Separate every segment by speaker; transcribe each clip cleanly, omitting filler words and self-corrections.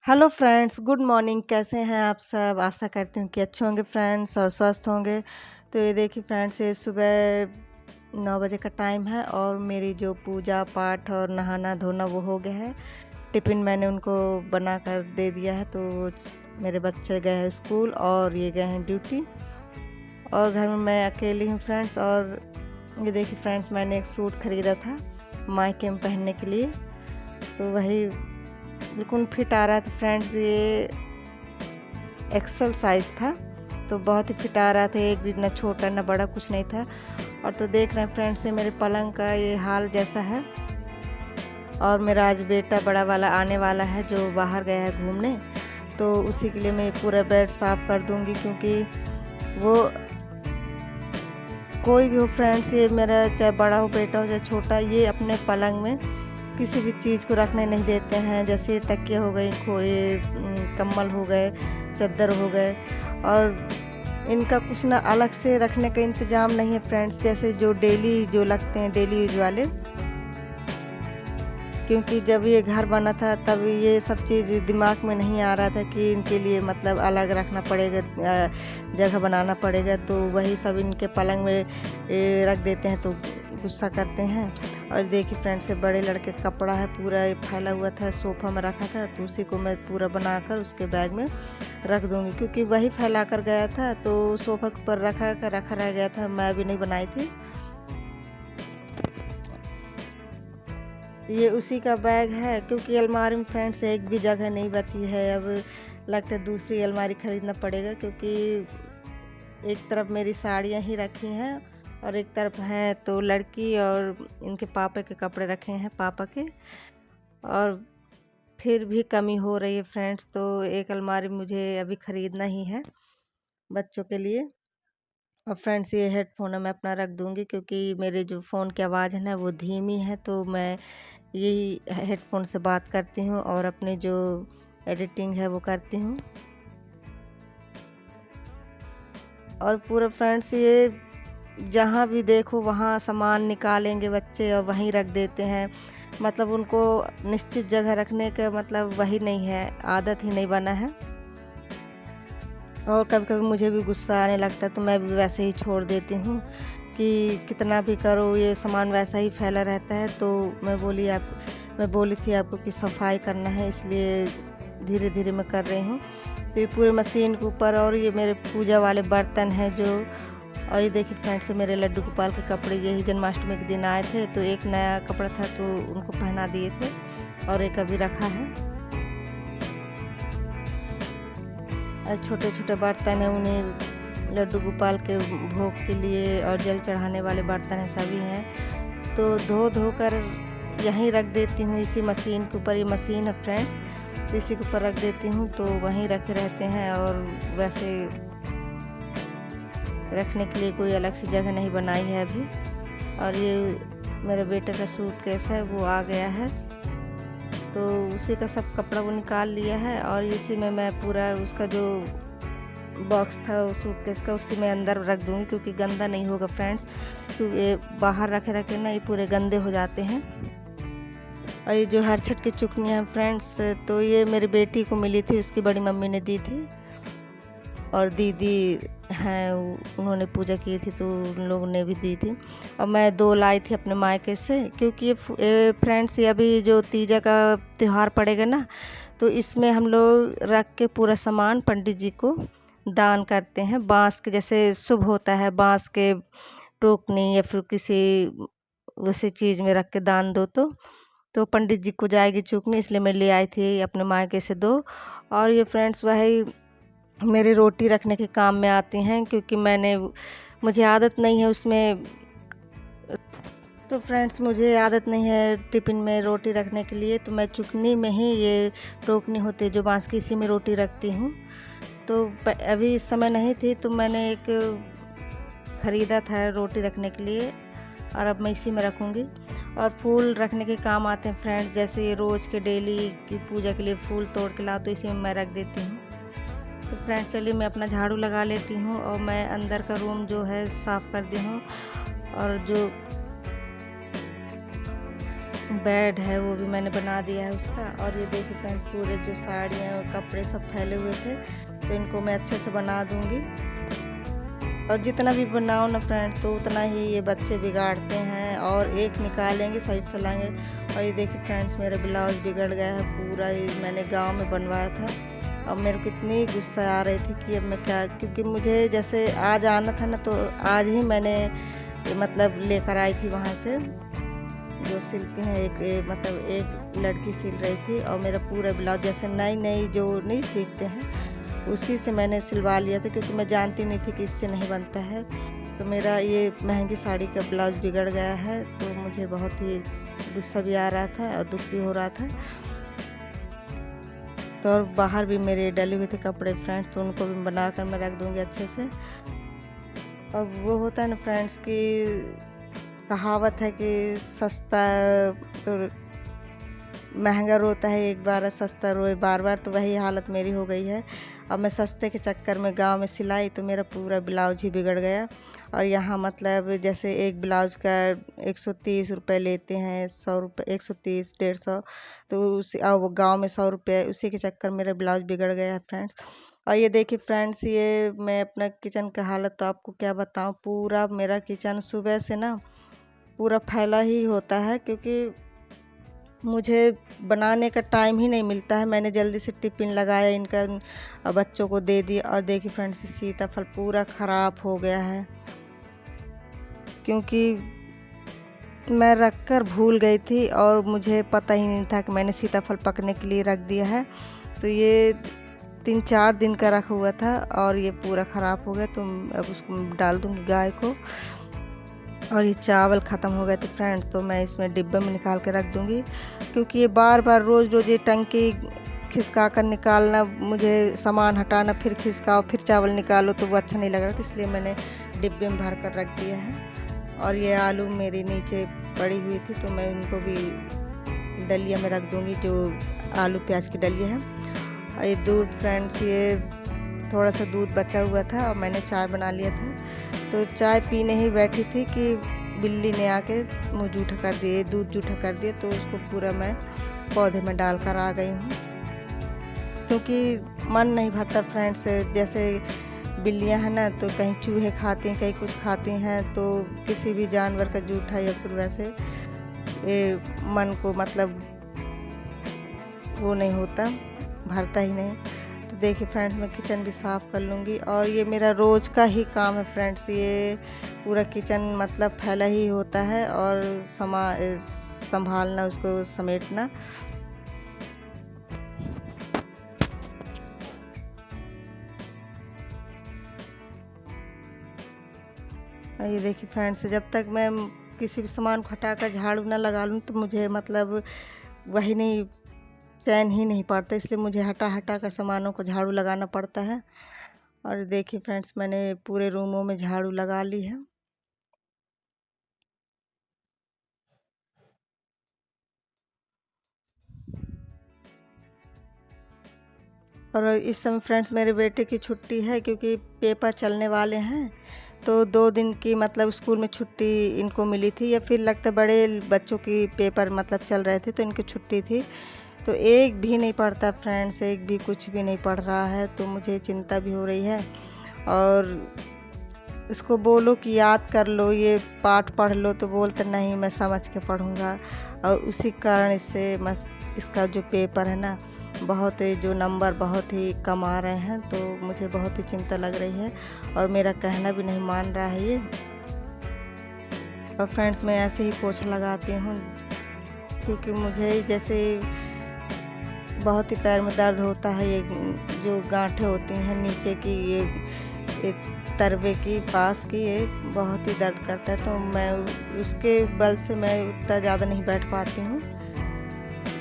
Speaker 1: Hello friends, good morning. कैसे हैं आप सब? आशा करती हूँ कि अच्छे होंगे फ्रेंड्स और स्वस्थ होंगे। तो ये देखिए फ्रेंड्स, ये सुबह 9 बजे का टाइम है और मेरी जो पूजा पाठ और नहाना धोना वो हो गया है। टिफ़िन मैंने उनको बना कर दे दिया है। तो मेरे बच्चे गए हैं स्कूल और ये गए हैं ड्यूटी और घर में मैं अकेली हूँ फ्रेंड्स। और ये देखिए फ्रेंड्स, मैंने एक सूट ख़रीदा था मायके में पहनने के लिए, तो वही बिल्कुल फिट आ रहा था फ्रेंड्स। ये एक्सेल साइज़ था तो बहुत ही फिट आ रहा था, एक भी ना छोटा ना बड़ा कुछ नहीं था। और तो देख रहे हैं फ्रेंड्स, ये मेरे पलंग का ये हाल जैसा है। और मेरा आज बेटा बड़ा वाला आने वाला है जो बाहर गया है घूमने, तो उसी के लिए मैं पूरा बेड साफ़ कर दूंगी, क्योंकि वो कोई भी हो फ्रेंड्स, ये मेरा चाहे बड़ा हो बेटा हो चाहे छोटा, ये अपने पलंग में किसी भी चीज़ को रखने नहीं देते हैं। जैसे तकिया हो गई, खोए, कंबल हो गए, चादर हो गए, और इनका कुछ ना अलग से रखने का इंतज़ाम नहीं है फ्रेंड्स। जैसे जो डेली जो लगते हैं डेली यूज वाले, क्योंकि जब ये घर बना था तब ये सब चीज़ दिमाग में नहीं आ रहा था कि इनके लिए मतलब अलग रखना पड़ेगा, जगह बनाना पड़ेगा। तो वही सब इनके पलंग में रख देते हैं तो गुस्सा करते हैं। और देखिए फ्रेंड्स, से बड़े लड़के का कपड़ा है पूरा फैला हुआ था, सोफ़ा में रखा था, तो उसी को मैं पूरा बनाकर उसके बैग में रख दूँगी, क्योंकि वही फैला कर गया था तो सोफ़ा के ऊपर रखा रह गया था, मैं भी नहीं बनाई थी। ये उसी का बैग है, क्योंकि अलमारी में फ्रेंड्स एक भी जगह नहीं बची है। अब लगता है दूसरी अलमारी ख़रीदना पड़ेगा, क्योंकि एक तरफ मेरी साड़ियाँ ही रखी हैं और एक तरफ हैं तो लड़की और इनके पापा के कपड़े रखे हैं पापा के। और फिर भी कमी हो रही है फ्रेंड्स, तो एक अलमारी मुझे अभी ख़रीदना ही है बच्चों के लिए। और फ्रेंड्स, ये हेडफ़ोन मैं अपना रख दूँगी, क्योंकि मेरे जो फ़ोन की आवाज़ है ना वो धीमी है, तो मैं यही हेडफ़ोन से बात करती हूँ और अपनी जो एडिटिंग है वो करती हूँ। और पूरा फ्रेंड्स, ये जहाँ भी देखो वहाँ सामान निकालेंगे बच्चे और वहीं रख देते हैं। मतलब उनको निश्चित जगह रखने का मतलब वही नहीं है, आदत ही नहीं बना है। और कभी-कभी मुझे भी गुस्सा आने लगता है तो मैं भी वैसे ही छोड़ देती हूँ कि कितना भी करो ये सामान वैसा ही फैला रहता है। तो मैं बोली थी आपको कि सफाई करना है, इसलिए धीरे-धीरे मैं कर रही हूँ। तो ये पूरे मशीन के ऊपर, और ये मेरे पूजा वाले बर्तन हैं जो, और ये देखिए फ्रेंड्स, मेरे लड्डू गोपाल के कपड़े यही जन्माष्टमी के दिन आए थे, तो एक नया कपड़ा था तो उनको पहना दिए थे और एक अभी रखा है। छोटे छोटे बर्तन हैं, उन्हें लड्डू गोपाल के भोग के लिए और जल चढ़ाने वाले बर्तन हैं, सभी हैं। तो धो धो कर यहीं रख देती हूँ, इसी मशीन के ऊपर। ये मशीन है फ्रेंड्स, तो इसी के ऊपर रख देती हूँ तो वहीं रखे रहते हैं। और वैसे रखने के लिए कोई अलग से जगह नहीं बनाई है अभी। और ये मेरे बेटे का सूटकेस है, वो आ गया है, तो उसी का सब कपड़ा वो निकाल लिया है। और इसी में मैं पूरा उसका जो बॉक्स था उस सूटकेस का, उसी में अंदर रख दूँगी, क्योंकि गंदा नहीं होगा फ्रेंड्स। क्योंकि ये बाहर रखे रखे ना ये पूरे गंदे हो जाते हैं। और ये जो हरछट की चुकनियाँ हैं फ्रेंड्स, तो ये मेरी बेटी को मिली थी, उसकी बड़ी मम्मी ने दी थी। और दीदी हैं, उन्होंने पूजा की थी तो उन लोगों ने भी दी थी। और मैं 2 लाई थी अपने मायके से, क्योंकि ये फ्रेंड्स, ये अभी जो तीजा का त्यौहार पड़ेगा ना, तो इसमें हम लोग रख के पूरा सामान पंडित जी को दान करते हैं। बाँस के जैसे शुभ होता है, बाँस के टोकनी या फिर किसी वैसे चीज़ में रख के दान दो तो पंडित जी को जाएगी चूकनी, इसलिए मैं ले आई थी अपने मायके से 2। और ये फ्रेंड्स वही मेरी रोटी रखने के काम में आती हैं, क्योंकि मुझे आदत नहीं है उसमें। तो फ्रेंड्स, मुझे आदत नहीं है टिफ़िन में रोटी रखने के लिए, तो मैं चुकनी में ही ये टोकनी होती है जो बाँस की, इसी में रोटी रखती हूँ। तो अभी इस समय नहीं थी तो मैंने एक ख़रीदा था रोटी रखने के लिए, और अब मैं इसी में रखूँगी। और फूल रखने के काम आते हैं फ्रेंड्स, जैसे रोज़ के डेली की पूजा के लिए फूल तोड़ के लाओ, तो इसी में मैं रख देती हूँ। तो फ्रेंड्स, चलिए मैं अपना झाड़ू लगा लेती हूँ और मैं अंदर का रूम जो है साफ़ कर दी हूँ। और जो बेड है वो भी मैंने बना दिया है उसका। और ये देखिए फ्रेंड्स, पूरे जो साड़ियाँ और कपड़े सब फैले हुए थे, तो इनको मैं अच्छे से बना दूँगी। और जितना भी बनाओ ना फ्रेंड्स, तो उतना ही ये बच्चे बिगाड़ते हैं, और एक निकालेंगे सही फैलाएंगे। और ये देखिए फ्रेंड्स, मेरा ब्लाउज बिगड़ गया है पूरा। ये मैंने गांव में बनवाया था। अब मेरे को इतनी गुस्सा आ रही थी कि अब मैं क्या, क्योंकि मुझे जैसे आज आना था ना, तो आज ही मैंने मतलब लेकर आई थी वहाँ से, जो सिलती हैं मतलब एक लड़की सिल रही थी। और मेरा पूरा ब्लाउज जैसे नई नई जो नहीं सीखते हैं, उसी से मैंने सिलवा लिया था, क्योंकि मैं जानती नहीं थी कि इससे नहीं बनता है। तो मेरा ये महंगी साड़ी का ब्लाउज बिगड़ गया है, तो मुझे बहुत ही गुस्सा भी आ रहा था और दुख भी हो रहा था। तो और बाहर भी मेरे डले हुए थे कपड़े फ्रेंड्स, तो उनको भी बना कर मैं रख दूँगी अच्छे से। और वो होता है ना फ्रेंड्स की कहावत है कि सस्ता और महंगा रोता है एक बार, सस्ता रोए बार बार। तो वही हालत मेरी हो गई है। अब मैं सस्ते के चक्कर में गांव में सिलाई, तो मेरा पूरा ब्लाउज ही बिगड़ गया। और यहाँ मतलब जैसे एक ब्लाउज का 130 रुपये लेते हैं, 100 रुपये, 130, 150, तो उसी वो गांव में 100 रुपये, उसी के चक्कर मेरा ब्लाउज बिगड़ गया है फ्रेंड्स। और ये देखिए फ्रेंड्स, ये मैं अपना किचन का हालत तो आपको क्या बताऊँ। पूरा मेरा किचन सुबह से ना पूरा फैला ही होता है, क्योंकि मुझे बनाने का टाइम ही नहीं मिलता है। मैंने जल्दी से टिफ़िन लगाया इनका, बच्चों को दे दिया। और देखिए फ्रेंड्स, सीताफल पूरा ख़राब हो गया है, क्योंकि मैं रख कर भूल गई थी और मुझे पता ही नहीं था कि मैंने सीताफल पकने के लिए रख दिया है। तो ये 3-4 दिन का रखा हुआ था और ये पूरा ख़राब हो गया। तो अब उसको डाल दूँगी गाय को। और ये चावल ख़त्म हो गए थे फ्रेंड्स, तो मैं इसमें डिब्बे में निकाल के रख दूँगी, क्योंकि ये बार बार रोज़ रोज़ ये टंकी खिसका कर निकालना, मुझे सामान हटाना, फिर खिसकाओ, फिर चावल निकालो, तो वो अच्छा नहीं लग रहा था। इसलिए मैंने डिब्बे में भर कर रख दिया है। और ये आलू मेरी नीचे पड़ी हुई थी, तो मैं इनको भी डलिया में रख दूँगी, जो आलू प्याज की डलिया है। और ये दूध फ्रेंड्स, ये थोड़ा सा दूध बचा हुआ था और मैंने चाय बना लिया था। तो चाय पीने ही बैठी थी कि बिल्ली ने आके मुँह जूठा कर दिए, दूध जूठा कर दिया। तो उसको पूरा मैं पौधे में डाल कर आ गई हूँ, क्योंकि मन नहीं भरता फ्रेंड्स। जैसे बिल्लियाँ हैं ना, तो कहीं चूहे खाती हैं, कहीं कुछ खाती हैं, तो किसी भी जानवर का जूठा या फिर वैसे मन को मतलब वो नहीं होता, भरता ही नहीं। तो देखिए फ्रेंड्स, मैं किचन भी साफ़ कर लूँगी। और ये मेरा रोज़ का ही काम है फ्रेंड्स, ये पूरा किचन मतलब फैला ही होता है, और संभालना, उसको समेटना। और ये देखिए फ्रेंड्स, जब तक मैं किसी भी सामान को हटाकर झाड़ू ना लगा लूँ, तो मुझे मतलब वही नहीं, चैन ही नहीं पड़ता। इसलिए मुझे हटा हटा कर सामानों को झाड़ू लगाना पड़ता है। और देखिए फ्रेंड्स, मैंने पूरे रूमों में झाड़ू लगा ली है। और इस समय फ्रेंड्स मेरे बेटे की छुट्टी है, क्योंकि पेपर चलने वाले हैं। तो 2 दिन की मतलब स्कूल में छुट्टी इनको मिली थी, या फिर लगता बड़े बच्चों की पेपर मतलब चल रहे थे, तो इनकी छुट्टी थी। तो एक भी नहीं पढ़ता फ्रेंड्स, एक भी कुछ भी नहीं पढ़ रहा है। तो मुझे चिंता भी हो रही है। और इसको बोलो कि याद कर लो, ये पाठ पढ़ लो, तो बोलते नहीं, मैं समझ के पढ़ूँगा। और उसी कारण इसका जो पेपर है ना, बहुत ही जो नंबर बहुत ही कम आ रहे हैं। तो मुझे बहुत ही चिंता लग रही है, और मेरा कहना भी नहीं मान रहा है ये। और फ्रेंड्स, मैं ऐसे ही पोछा लगाती हूँ, क्योंकि मुझे जैसे बहुत ही पैर में दर्द होता है। ये जो गांठें होती हैं नीचे की, ये तरवे की पास की, ये बहुत ही दर्द करता है। तो मैं उसके बल से मैं उतना ज़्यादा नहीं बैठ पाती हूँ।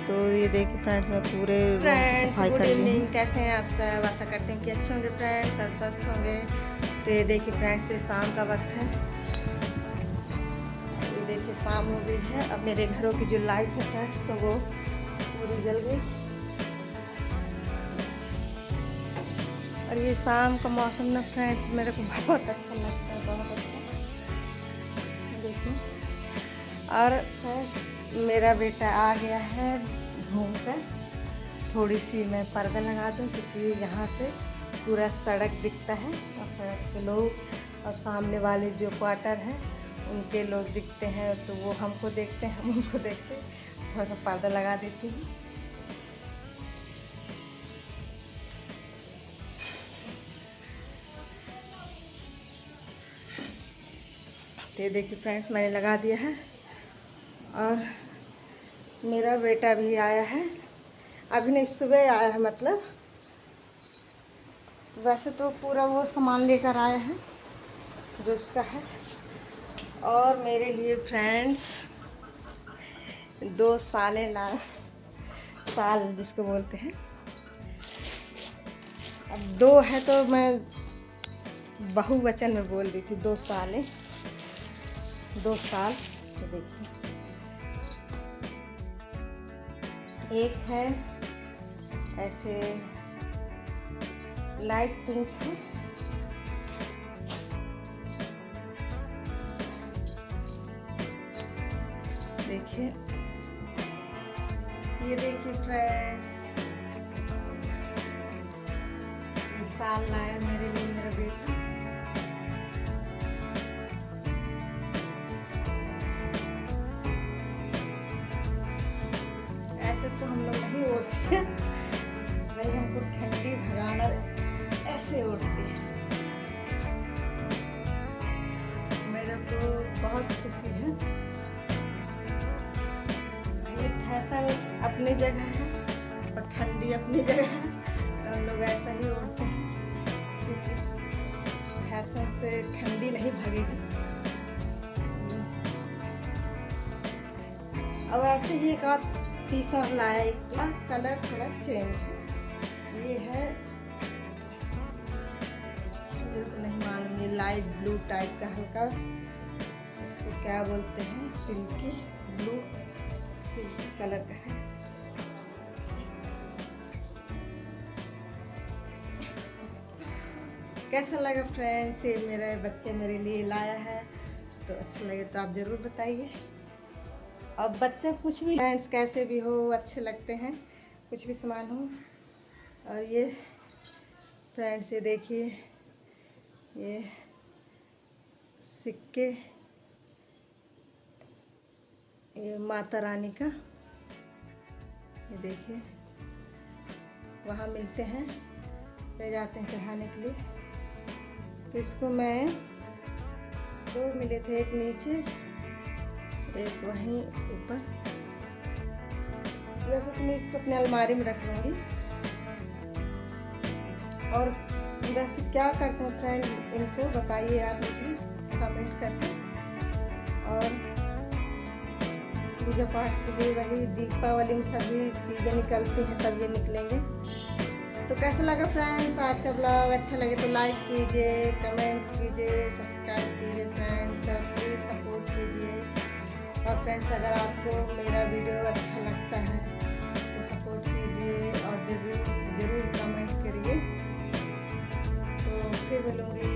Speaker 1: तो ये देखिए फ्रेंड्स, मैं पूरे रूम सफाई कर ली हूँ। कैसे हैं आप सब? आशा करते हैं कि अच्छे होंगे फ्रेंड्स और स्वस्थ होंगे। तो ये देखिए फ्रेंड्स, ये शाम का वक्त है। ये देखिए शाम हो गई है। अब मेरे घरों की जो लाइट है फ्रेंड्स, तो वो पूरी जल गई। और ये शाम का मौसम ना फ्रेंड्स मेरे को बहुत अच्छा लगता है, बहुत अच्छा। देखिए, और फ्रेंड्स मेरा बेटा आ गया है घूमकर। थोड़ी सी मैं पर्दा लगा दूँ क्योंकि यहाँ से पूरा सड़क दिखता है और सड़क के लोग और सामने वाले जो क्वार्टर हैं उनके लोग दिखते हैं, तो वो हमको देखते हैं, हम उनको देखते हैं। थोड़ा सा पर्दा लगा देती हूँ। तो देखिए फ्रेंड्स, मैंने लगा दिया है और मेरा बेटा भी आया है। अभी नहीं, सुबह आया है, मतलब वैसे तो पूरा वो सामान लेकर आया है जो उसका है। और मेरे लिए फ्रेंड्स 2 साल जिसको बोलते हैं, अब 2 है तो मैं बहुवचन में बोल दी थी, 2 साल। तो देखिए, एक है ऐसे लाइट पिंक है, देखिए, ये देखिए फ्रेंड्स, साल लाया मेरे लिए मेरा बेटा। ऐसे तो हम लोग नहीं ओढ़ते, भाई हमको ठंडी भगाना ऐसे ओढ़ते हैं। मेरे को बहुत खुशी है। ये फैशन अपनी जगह है और ठंडी अपनी जगह है, तो हम लोग ऐसा ही ओढ़ते हैं क्योंकि फैशन से ठंडी नहीं भागेगी। अब ऐसे ही एक और टी शर्ट लाया, एक का कलर थोड़ा चेंज है। ये है, मेरे को नहीं मालूम, ये लाइट ब्लू टाइप का, हल्का, इसको क्या बोलते हैं, सिल्की ब्लू, सिल्की कलर का है। कैसा लगा फ्रेंड्स, ये मेरे बच्चे मेरे लिए लाया है, तो अच्छा लगे तो आप ज़रूर बताइए। अब बच्चे कुछ भी फ्रेंड्स कैसे भी हो अच्छे लगते हैं, कुछ भी सामान हो। और ये फ्रेंड्स, ये देखिए, ये सिक्के, ये माता रानी का, ये देखिए, वहाँ मिलते हैं, ले जाते हैं चढ़ाने के लिए। तो इसको मैं 2 मिले थे, एक नीचे एक वहीं ऊपर। वैसे तो मैं इसको अपने अलमारी में रख लूँगी। और वैसे क्या करते हैं फ्रेंड, इनको बताइए आप मुझे कमेंट करके। और पूजा पाठ के लिए वही दीपावली में सभी चीज़ें निकलती हैं, तब ये निकलेंगे। तो कैसा लगा फ्रेंड्स आज का ब्लॉग? अच्छा लगे तो लाइक कीजिए, कमेंट्स कीजिए, सब्सक्राइब कीजिए फ्रेंड्स, प्लीज़ सपोर्ट कीजिए। और फ्रेंड्स, अगर आपको मेरा वीडियो अच्छा लगता है तो सपोर्ट कीजिए और ज़रूर कमेंट करिए। तो फिर मिलूँगी